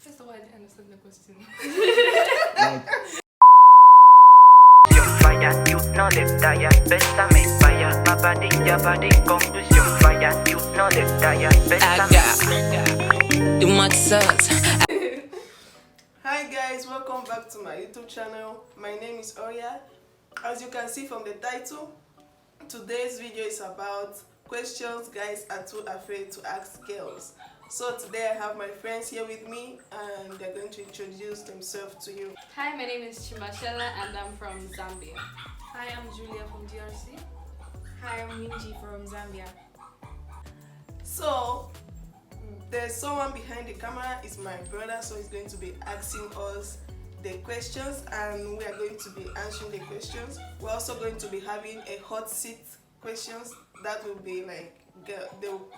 First of all, I didn't understand the question. Like, Your fire, you know the tire. Better me fire. My body, your body, confuse your fire. You know the tire. Better me too much sauce. Hi guys, welcome back to my YouTube channel. My name is Oria. As you can see from the title, today's video is about questions guys are too afraid to ask girls. So today I have my friends here with me and they're going to introduce themselves to you. Hi, my name is Chimashela and I'm from Zambia. Hi, I'm Julia from DRC. Hi, I'm Minji from Zambia. So there's someone behind the camera, it's my brother, so he's going to be asking us the questions and we are going to be answering the questions. We're also going to be having a hot seat questions that will be like,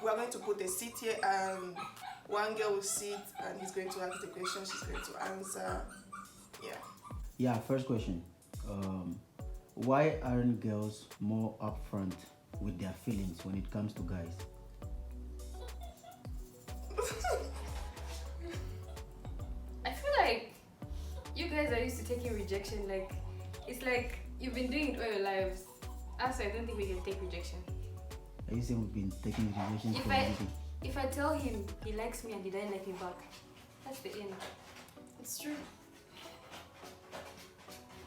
we're going to put a seat here and one girl will sit and he's going to ask the question, she's going to answer. yeah, first question. Why aren't girls more upfront with their feelings when it comes to guys? I feel like you guys are used to taking rejection. Like, it's like you've been doing it all your lives. Us, I don't think we can take rejection. Are you saying we've been taking rejections for everything? If I tell him he likes me and he doesn't like me back, that's the end. It's true.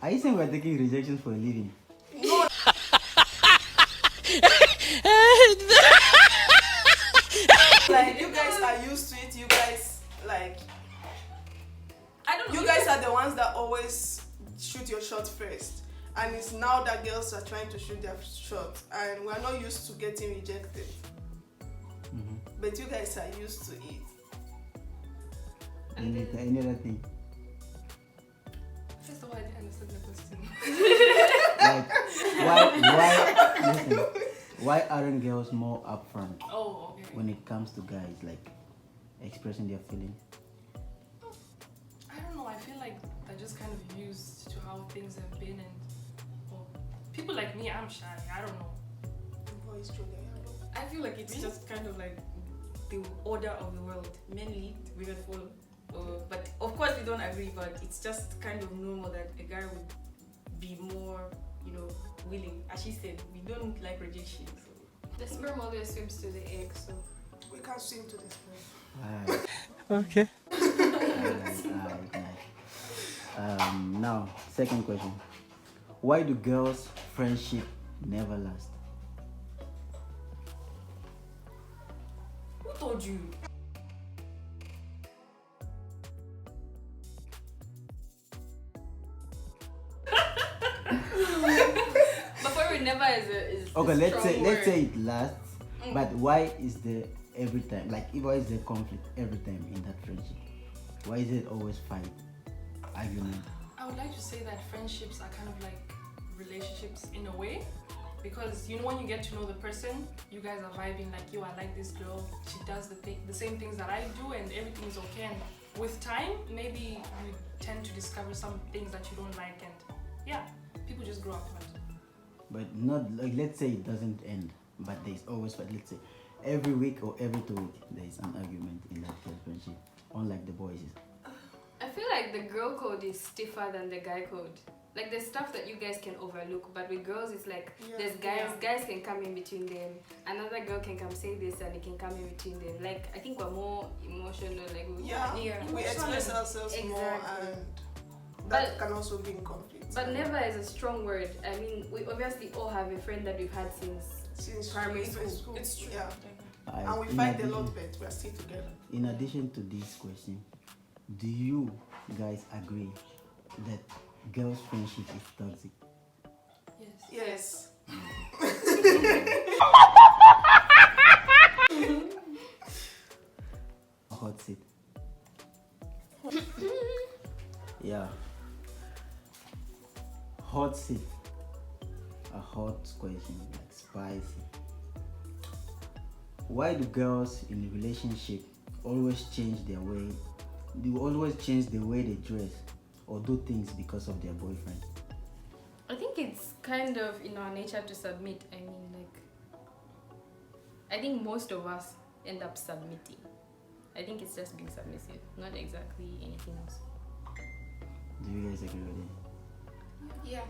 Are you saying we're taking rejections for a living? Like, you guys are used to it, you guys, like, you guys are the ones that always shoot your shot first. And it's now that girls are trying to shoot their shot and we're not used to getting rejected. But you guys are used to it. Any other thing? First of all, I didn't understand the question. Like, why aren't girls more upfront Oh, okay. when it comes to guys, like expressing their feelings? I don't know, I feel like they're just kind of used to how things have been and people like me, I'm shy, I don't know. I feel like it's just kind of like the order of the world. Men lead, women follow. But of course we don't agree, but it's just kind of normal that a guy would be more, willing. As she said, we don't like rejection. So. The sperm always swims to the egg, so We can't swim to this point. Okay. Now, second question. Why do girls' friendship never last? Who told you? before we never is Okay, a let's strong word. say it lasts, but why is there every time, like why is there conflict every time in that friendship? Why is it always fight, argument? I would like to say that friendships are kind of like relationships in a way, because when you get to know the person, you guys are vibing like, I like this girl, she does the same things that I do and everything's okay, and with time maybe you tend to discover some things that you don't like, and people just grow apart. But not like, let's say it doesn't end, but there's always fight. Let's say every week or every 2 weeks there is an argument in that friendship, unlike the boys. I feel like the girl code is stiffer than the guy code. Like, there's stuff that you guys can overlook, but with girls it's like there's guys can come in between them, another girl can come say this and it can come in between them. Like, I think we're more emotional, like We express ourselves more and that can also be in conflict. But never is a strong word. I mean, we obviously all have a friend that we've had since primary school. It's true. Yeah. Alright, And we fight a lot, but we're still together. In addition to this question, do you guys agree that girls' friendship is toxic? Yes. Hot seat. Yeah. Hot seat. A hot question, like spicy. Why do girls in a relationship always change their way? They always change the way they dress or do things because of their boyfriend? I think it's kind of in our nature to submit. I mean, like, I think most of us end up submitting. I think it's just being submissive, not exactly anything else. Do you guys agree with it? Yeah.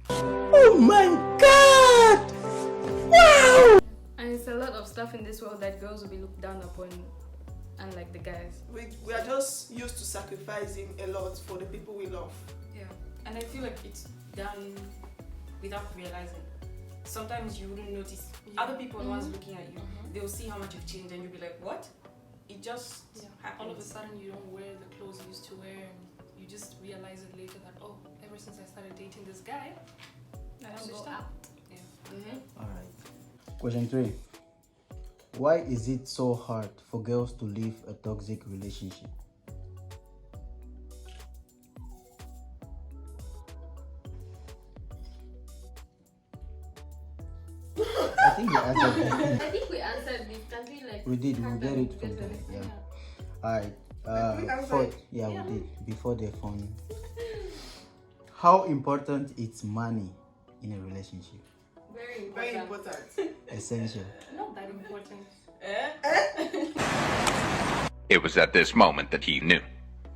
Oh my god! Wow! And it's a lot of stuff in this world that girls will be looked down upon, unlike the guys. We are just used to sacrificing a lot for the people we love. Yeah, and I feel like it's done without realizing. Sometimes you wouldn't notice. Other people are the ones looking at you. They'll see how much you've changed and you'll be like, what? It just happens. All of a sudden you don't wear the clothes you used to wear and you just realize it later that, oh, ever since I started dating this guy, I don't switched go up. out. Yeah. Alright. Question 3. Why is it so hard for girls to leave a toxic relationship? I think we answered that. I think we answered this. Can we like? We did. We get it from together? there. Yeah. Alright. we answer Before, it? yeah, we did. Before the phone. How important is money in a relationship? Very important. Very important. Essential. Not that important. It was at this moment that he knew.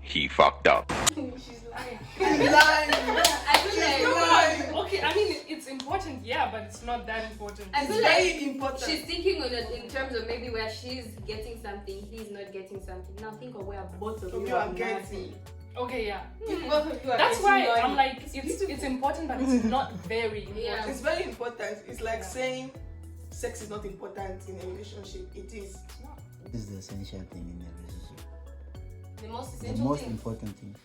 He fucked up. She's lying. I feel like Okay, I mean it's important, yeah, but it's not that important. I It's feel very like important. she's thinking on it in terms of maybe where she's getting something, he's not getting something. Now think of where both of you are are getting. Okay, yeah. If both of you are That's getting why money, I'm like, it's important, but it's not very important. Yeah. It's very important. It's like saying sex is not important in a relationship. It is. It's not. This is the essential thing in a relationship. the most The essential most thing, important thing.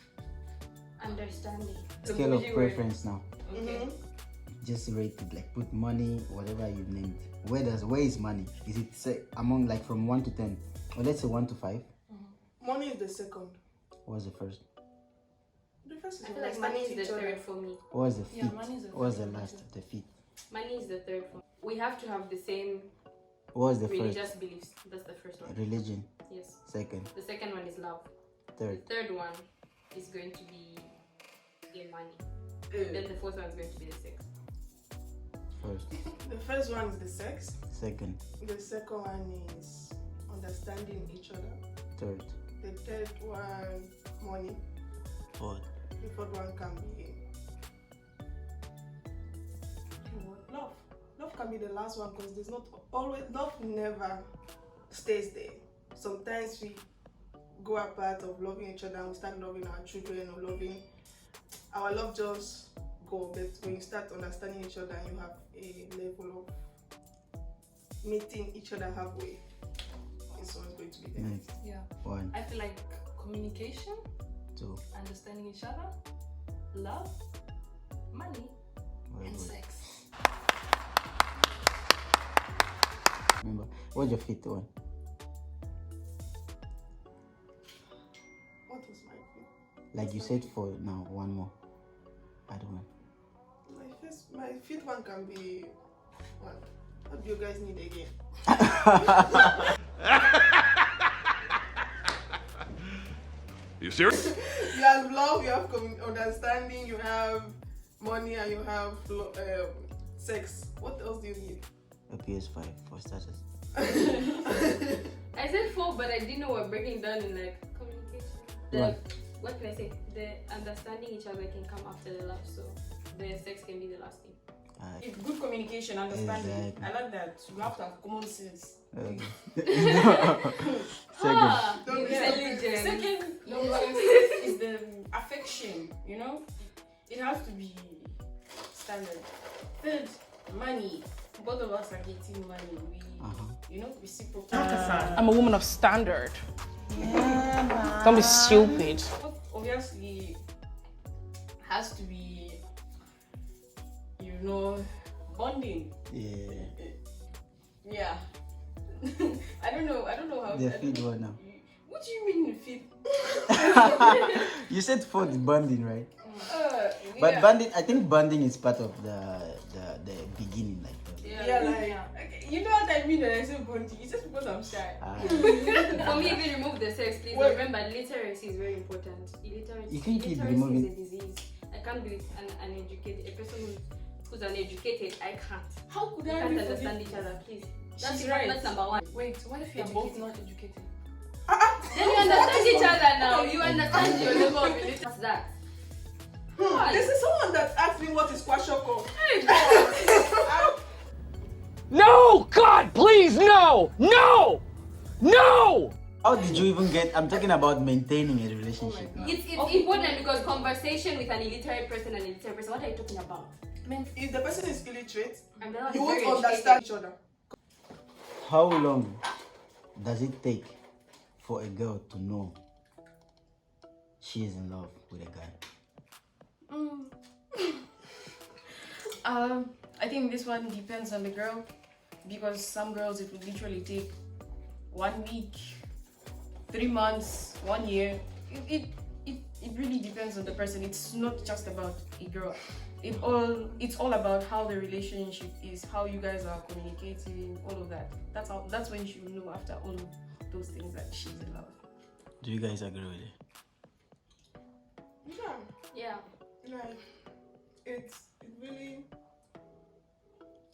understanding. Scale of preference now. Okay. Just rate it, like put money, whatever you named. Where is money? Is it say, among like from 1 to 10? Or let's say 1 to 5. Money is the second. What was the first? The first is I feel like money is the each other. third for me. What was the Yeah, fifth? money is the What was the third. last? The fifth. Money is the third for me. We have to have the same What was the religious first? beliefs. That's the first one. Religion. Yes. Second. The second one is love. Third. The third one is going to be money. Then the fourth one is going to be the sex. First. The first one is the sex. Second. The second one is understanding each other. Third. The third one, money. Fourth. The fourth one can be love. Love can be the last one because there's not always love never stays there. Sometimes we go apart of loving each other and we start loving our children or loving our love just go. But when you start understanding each other and you have a level of meeting each other halfway, it's always going to be there. Next. Yeah. 1, I feel like communication, 2. understanding each other, love, money, Very and good. sex. Remember, what's your fifth one? What was my fifth? Like you said for now, one more. Add one. My fifth one can be what? What do you guys need again? You serious? You have love, you have understanding, you have money, and you have sex. What else do you need? A PS5 for starters. I said 4, but I didn't know we're breaking down in like communication. What can I say? The understanding each other can come after the love, so the sex can be the last thing. It's good communication, understanding. Exactly. I like that. You have to have common sense. Okay. Second. Ah, Don't be intelligent. Second is the affection, you know? It has to be standard. Third, money. Both of us are getting money. We, you know, reciprocate. I'm a woman of standard. Yeah, don't be stupid. Obviously, has to be, you know, bonding. Yeah. Yeah. I don't know how. The fifth one now. What do you mean the fifth? You said fourth bonding, right? Yeah. But bonding, I think bonding is part of the beginning, like. Okay. You know what I mean when I say bonding? It's just because I'm shy. For me, even remove the sex, please. Wait. Remember, literacy is very important. Illiteracy, You can't keep illiteracy removing- is a disease. I can't do it. An uneducated, a person who's uneducated, I can't. How could We I can't be understand forgiven? each other, please. That's She's right. That's number one. Wait, what if you're both not educated? Then you understand each other now. You understand your level of relationship. What's that? This is someone that asked me what is xoxo. No! God, please, no! No! No! How did you even get? I'm talking about maintaining a relationship now. It's important because conversation with an illiterate person, what are you talking about? If the person is illiterate, And the other you one is won't very understand each other. How long does it take for a girl to know she is in love with a guy? I think this one depends on the girl, because some girls it will literally take 1 week, 3 months, 1 year. It really depends on the person. It's not just about a girl. It's all about how the relationship is, how you guys are communicating, all of that. That's when you know after all of those things that she's in love. Do you guys agree with it? Yeah. Like, it really,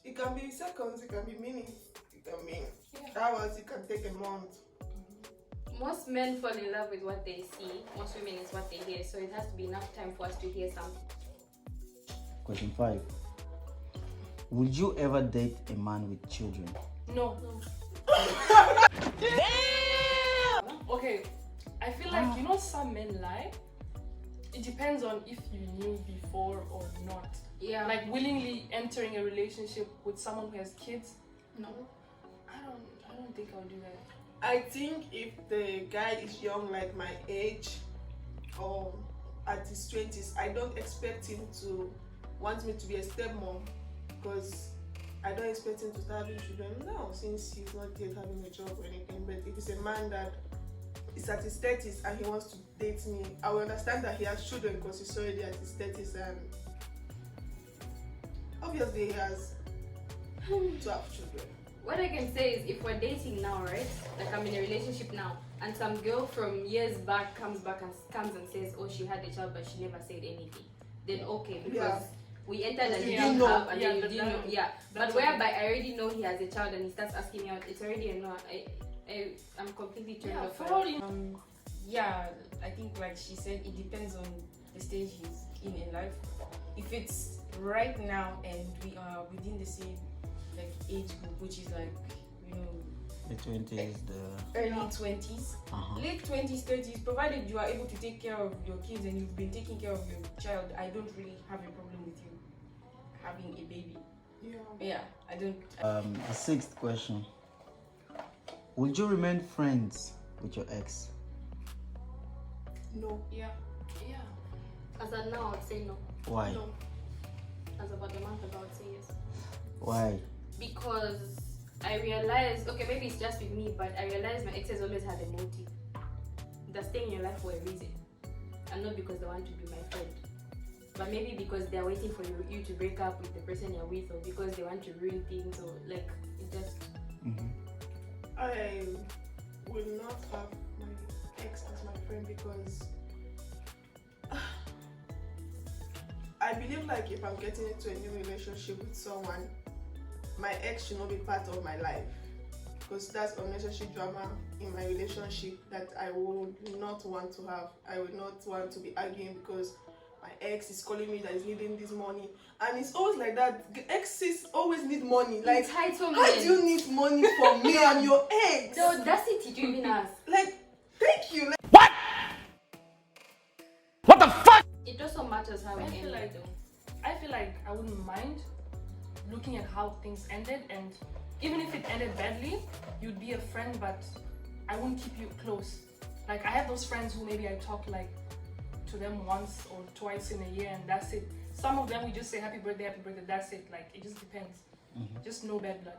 it can be seconds, it can be minutes, it can be hours, it can take a month. Most men fall in love with what they see. Most women is what they hear. So it has to be enough time for us to hear something. Question 5. Would you ever date a man with children? No. Okay, I feel like, you know, some men lie. It depends on if you knew before or not. Yeah. Like willingly entering a relationship with someone who has kids. No. I don't think I'll do that. I think if the guy is young like my age or at his 20s, I don't expect him to want me to be a stepmom, because I don't expect him to start having children now since he's not yet having a job or anything. But if it's a man that is at his 30s and he wants to date me, I will understand that he has children because he's already at his 30s and obviously he has to have children. What I can say is, if we're dating now, right? Like I'm in a relationship now, and some girl from years back comes and says, oh, she had a child but she never said anything, then okay, because we entered and you didn't have, and then you didn't know. Yeah. But whereby I already know he has a child and he starts asking me out, it's already a no. I'm completely turned off. Yeah, I think like she said, it depends on the stage he's in life. If it's right now and we are within the same like age group, which is like, you know, The 20s, the early 20s, late 20s, 30s, provided you are able to take care of your kids and you've been taking care of your child, I don't really have a problem with you having a baby. Yeah, I don't. The 6th question. Would you remain friends with your ex? No. Yeah. As of now, I'd say no. Why? No. As about a month ago, I'd say yes. Why? Because I realized, okay, maybe it's just with me, but I realized my exes always had a motive. They're staying in your life for a reason, and not because they want to be my friend, but maybe because they're waiting for you to break up with the person you're with, or because they want to ruin things, or like it just. I will not have my ex as my friend because I believe like if I'm getting into a new relationship with someone, my ex should not be part of my life, because that's unnecessary drama in my relationship that I would not want to have. I would not want to be arguing because my ex is calling me that he's needing this money, and it's always like that. Exes always need money. Like, how do you need money from me and your ex? The audacity to even ask. Like, thank you. Like, What the fuck? It also matters how it ended, though. I feel like I wouldn't mind looking at how things ended, and even if it ended badly, you'd be a friend, but I wouldn't keep you close. Like, I have those friends who maybe I talk like to them once or twice in a year, and that's it. Some of them we just say happy birthday, that's it. Like, it just depends. Just no bad blood.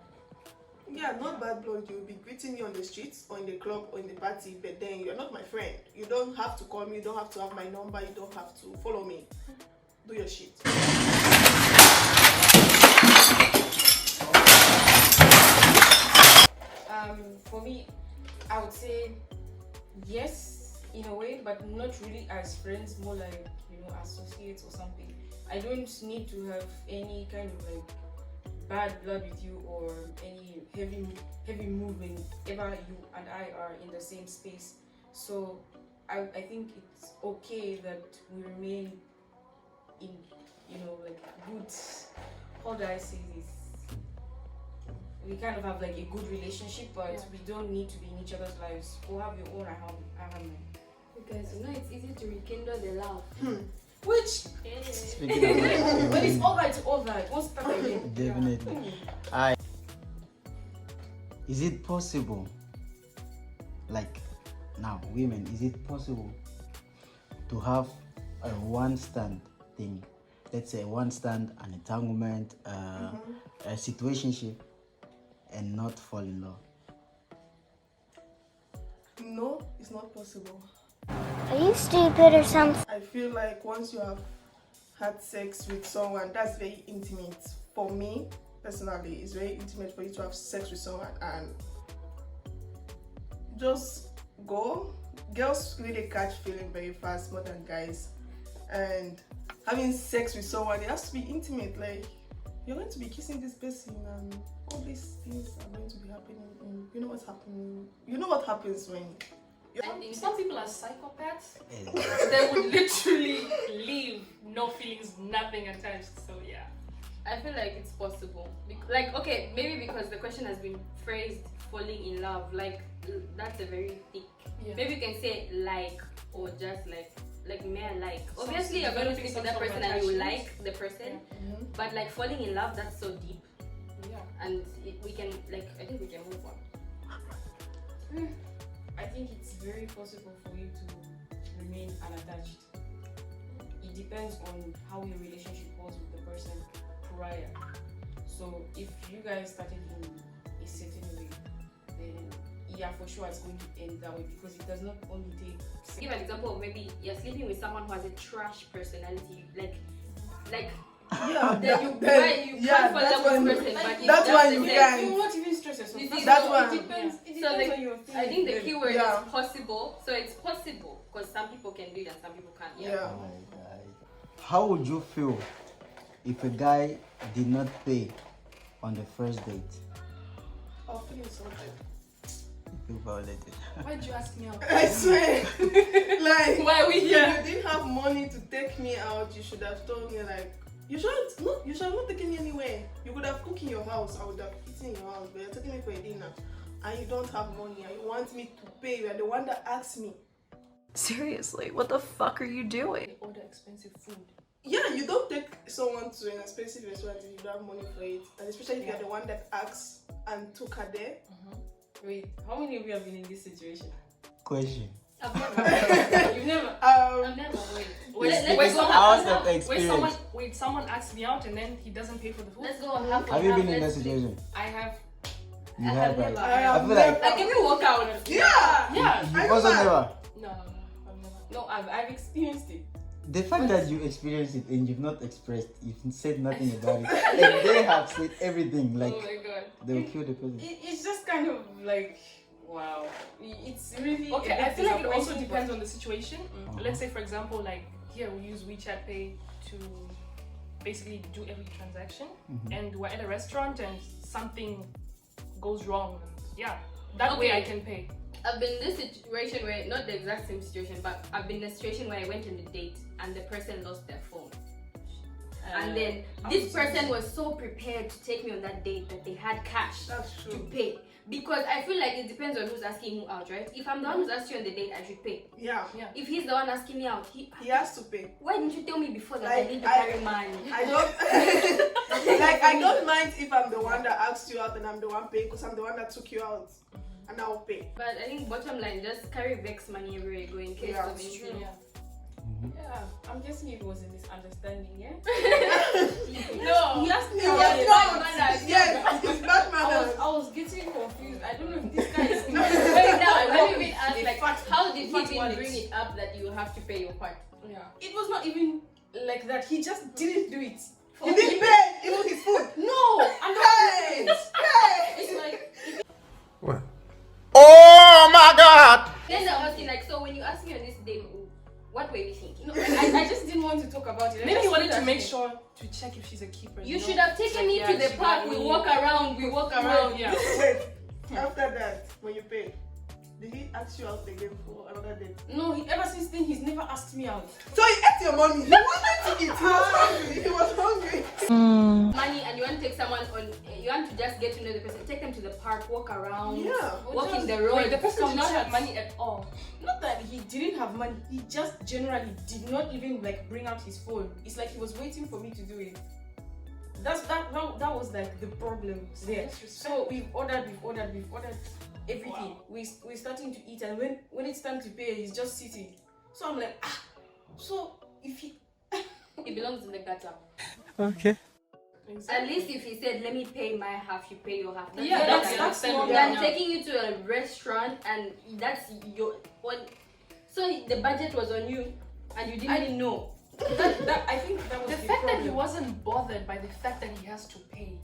yeah, not bad blood. You'll be greeting me on the streets or in the club or in the party, but then you're not my friend. You don't have to call me, you don't have to have my number, you don't have to follow me. Do your shit. For me, I would say yes in a way, but not really as friends, more like, you know, associates or something. I don't need to have any kind of like bad blood with you or any heavy movement ever you and I are in the same space. So I think it's okay that we remain in, like good, how do I say this? We kind of have like a good relationship, but we don't need to be in each other's lives. Go have your own, I have mine. Because it's easy to rekindle the love. Which? When it's over, it's over. It won't start again. Definitely. Is it possible, like now, women, is it possible to have a one stand thing? Let's say one stand, an entanglement, a situationship, and not fall in love? No, it's not possible. Are you stupid or something? I feel like once you have had sex with someone, that's very intimate. For me, personally, it's very intimate for you to have sex with someone and just go. Girls really catch feeling very fast, more than guys. And having sex with someone, it has to be intimate. Like, you're going to be kissing this person and all these things are going to be happening. And you know what's happening. You know what happens when... Some people are psychopaths. They would literally leave, no feelings, nothing attached. So yeah, I feel like it's possible. Like, okay, maybe because the question has been phrased falling in love. Like, that's a very thick. Yeah. Maybe you can say like or just like mere like. Obviously, you're going to speak to that person and you like the person, but like falling in love, that's so deep. Yeah. And we can I think we can move on. I think it's very possible for you to remain unattached. It depends on how your relationship was with the person prior. So if you guys started in a certain way, then yeah, for sure it's going to end that way, because it does not only take... Give an example of maybe you're sleeping with someone who has a trash personality, like Yeah, you can't fall in love with this person, but that's why you can. You will not even stress yourself. That's why. It depends. It So depends on your feeling. I think the key word is possible. So it's possible because some people can do it and some people can't. Yeah. How would you feel if a guy did not pay on the first date? I'll feel insulted. You feel violated. why'd you ask me out? I swear. Like, Why are we here? If you didn't have money to take me out, you should have told me, like, you should have not taken me anywhere. You could have cooked in your house. I would have eaten in your house, but you're taking me for a dinner and you don't have money and you want me to pay. You're the one that asked me. Seriously, what the fuck are you doing? They order expensive food. Yeah, you don't take someone to an expensive restaurant if you don't have money for it, and especially if you're the one that asked and took her there. Wait, how many of you have been in this situation? Question. I've never. You've never? I've never. Wait, someone asks me out and then he doesn't pay for the food? Let's go on half. Have you been in that situation? I have. You have, right? I feel like Like, can we walk out? Yeah. you also never. No, I've never. No, I've experienced it. The fact that you experienced it and you've not expressed, you've said nothing about it, and they have said everything, like Oh my god. they will kill the person. It's just kind of like, wow. It's really Okay, I feel like it also disappointing, depends but- on the situation. Let's say, for example, like here we use WeChat Pay to basically do every transaction, and we're at a restaurant and something goes wrong. Yeah, that way I can pay. I've been in this situation where, not the exact same situation, but I've been in a situation where I went on a date and the person lost their phone. And then this person was so prepared to take me on that date that they had cash to pay. Because I feel like it depends on who's asking who out, right? If I'm the one who's asked you on the date, I should pay. Yeah. If he's the one asking me out, he has to pay. Why didn't you tell me before that Like, I need to carry money? I don't like. I don't mind if I'm the one that asked you out and I'm the one paying, because I'm the one that took you out, and I'll pay. But I think bottom line, just carry Vex money everywhere you go in case of it's anything. true. Yeah, I'm guessing it was a misunderstanding, yeah? No, he asked me It out. was not. Yes, it's not manners. I was getting confused. I don't know if this guy is. Wait, now let me ask, like, fat- how did he fat even wallet. bring it up that you have to pay your part? Yeah. It was not even like that. He just didn't do it. He didn't pay even his food. No, I'm Hey, not. hey. It's like. Oh my God! Then I was asking, like, so when you ask me on this date, What were you thinking? No, I just didn't want to talk about it. Maybe you wanted to make sure to check if she's a keeper. You should have taken me to the park. We walk around. Yeah. Wait, after that, when you pay, did he ask you out again for another date? No, ever since then, he's never asked me out. So he ate your money. He wanted to eat. He was hungry. Money, and you want to take someone on. You want to just get to know the person. Take them to the park, walk around. Yeah. Walk in the road. Wait, the person did not have money at all. Not that he didn't have money. He just generally did not even like bring out his phone. It's like he was waiting for me to do it. That was like the problem there. So we've ordered everything. We're starting to eat, and when it's time to pay, he's just sitting. So I'm like, so if he It belongs in the gutter. Okay. Exactly. At least if he said, let me pay my half, you pay your half. That's more than taking you to a restaurant and that's your one. So the budget was on you and you didn't even know. I think that was the the fact problem. that he wasn't bothered by the fact that he has to pay.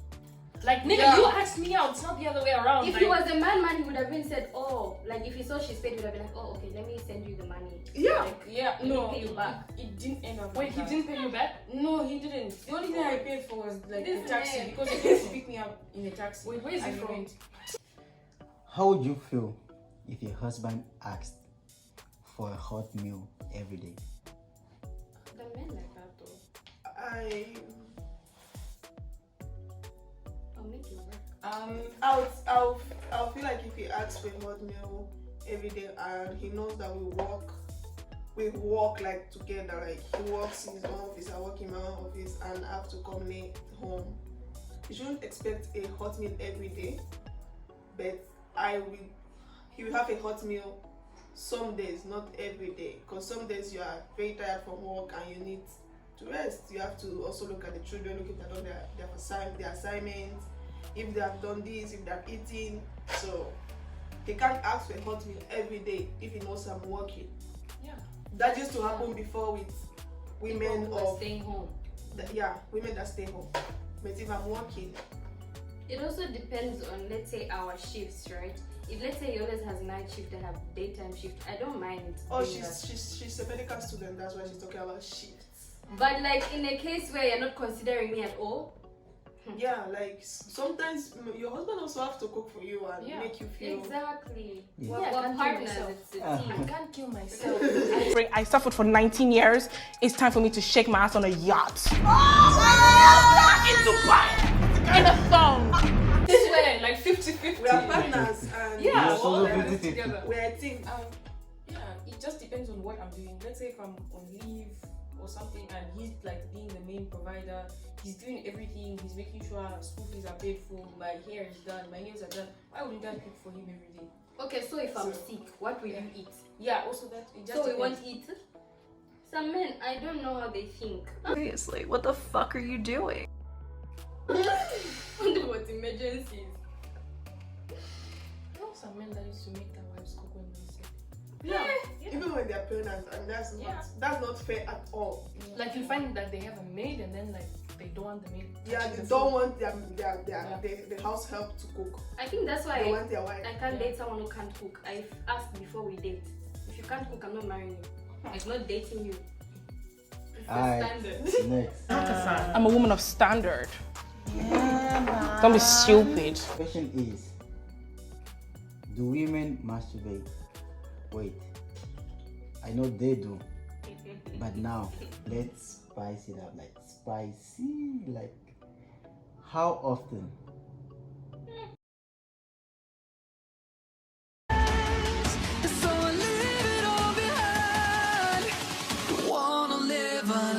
Like, nigga, you asked me out, it's not the other way around. If he was a man, he would have been said, oh, like if he saw she's paid, he would have been like, oh, okay, let me send you the money. Yeah. Like, No, pay you back. It didn't end up. Wait, he didn't pay you back? No, he didn't. The only thing I paid for was like the taxi Isn't it? because he came to pick me up in a taxi. Wait, where is he And we from? went. How would you feel if your husband asked for a hot meal every day? The men like that though. I'll make it work. I'll feel like if he asks for a hot meal every day and he knows that we walk like together, like he works in his own office, I work in my own office, and I have to come late home. You shouldn't expect a hot meal every day, but he will have a hot meal some days, not every day, because some days you are very tired from work and you need to rest. You have to also look at the children, look if they've done their assignments, if they have done this, if they're eating. So he can't ask for a hot meal every day if he knows I'm working. Yeah. That used to happen before with women People who are staying home. Women that stay home. But if I'm working, it also depends on, let's say, our shifts, right? If let's say he always has night shift and have daytime shift, I don't mind. Oh, she's a medical student, that's why she's talking about shifts. But like in a case where you're not considering me at all. Yeah, like sometimes your husband also have to cook for you and make you feel exactly. Yeah. We're partners. It's a team. I can't kill myself. I suffered for 19 years. It's time for me to shake my ass on a yacht. In Dubai. In a thong. I swear, like 50-50. we are partners and Yeah, You're we're all also partners 50-50. together. we're a team. Yeah, it just depends on what I'm doing. Let's say if I'm on leave or something and he's like being the main provider, he's doing everything, he's making sure school fees are paid for, my hair is done, my nails are done. Why wouldn't I cook for him every day? Okay, so if I'm sick, what will you eat? Yeah, also that it just So we depends. won't eat. Some men, I don't know how they think. Seriously, what the fuck are you doing? What emergencies? I know some men that used to make their wives cook when they're sick. Yeah. Even when they're pregnant, and that's not fair at all. Like you find that they have a maid and then like they don't want the maid. Yeah, touching they the don't food. want the house help to cook. I think that's why They want their wife. I can't date someone who can't cook. I've asked before we date. If you can't cook, I'm not marrying you. I'm not dating you. It's the Alright, standard. next. I'm a woman of standard. Don't be stupid. Question is, do women masturbate? Wait, I know they do, but now let's spice it up, like spicy, like how often? So I leave it all behind. Wanna live a